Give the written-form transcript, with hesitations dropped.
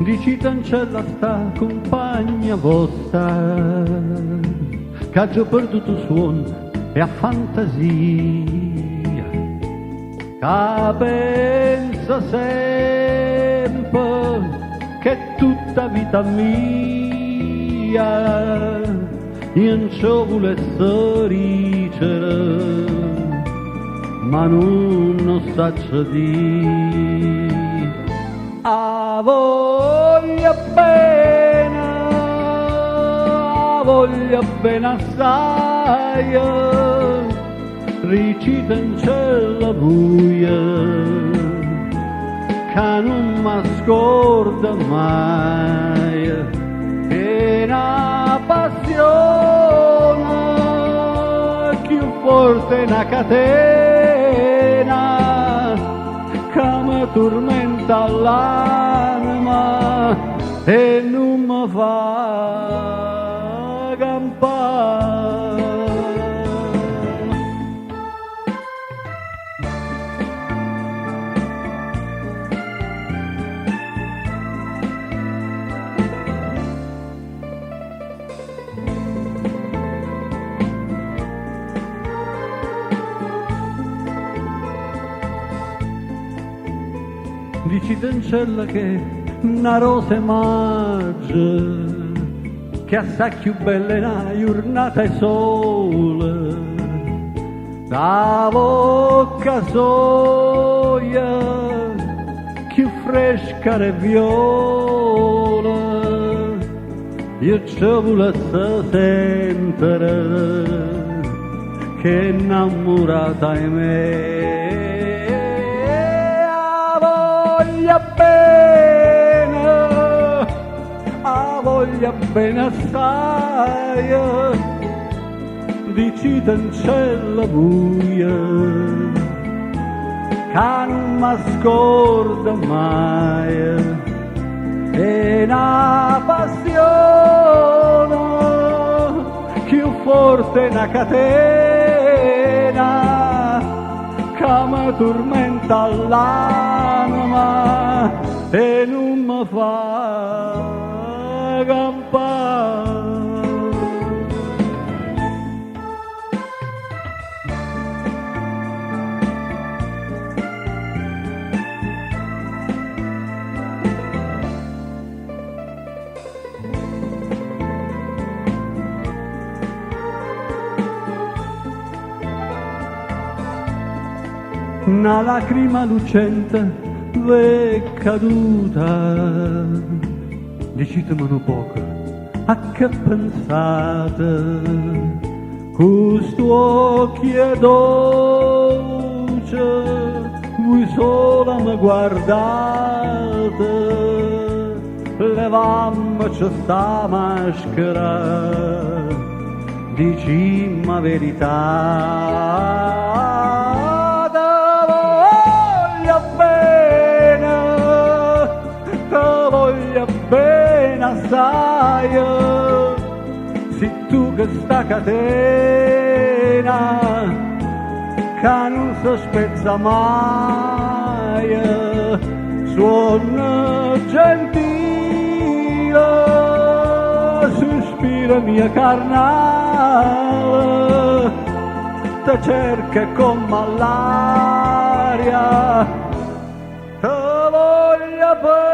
Dici cancella sta compagna vostra, che ha già perduto suono e a fantasia, che pensa sempre che tutta vita mia io non ci volesse ricere, ma non saccio dire. A voglia bene assai, ricita in cella buia, che non mi scorda mai, è una passione più forte una catena, che mi tormenta l'anima e non mi fa campare. Dici cancella che una rosa maggia, che assai più bella è una giornata e sole, da bocca soia, più fresca e viola, io ci volesse sentire che innamorata è me. Voglia bene assai, dici cancella buia, che non mi scorda mai, è una passione più forte una catena, che mi tormenta l'anima e non mi fa campare. Una lacrima lucente v'è caduta, dicitemelo poco, a che pensate, questo occhio dolce, voi sola mi guardate, levammoci sta maschera, dicimmi la verità. Bene assai, se tu che sta catena che non si spezza mai, suona gentile, sospira mia carnale, te cerca come l'aria, te voglio bene.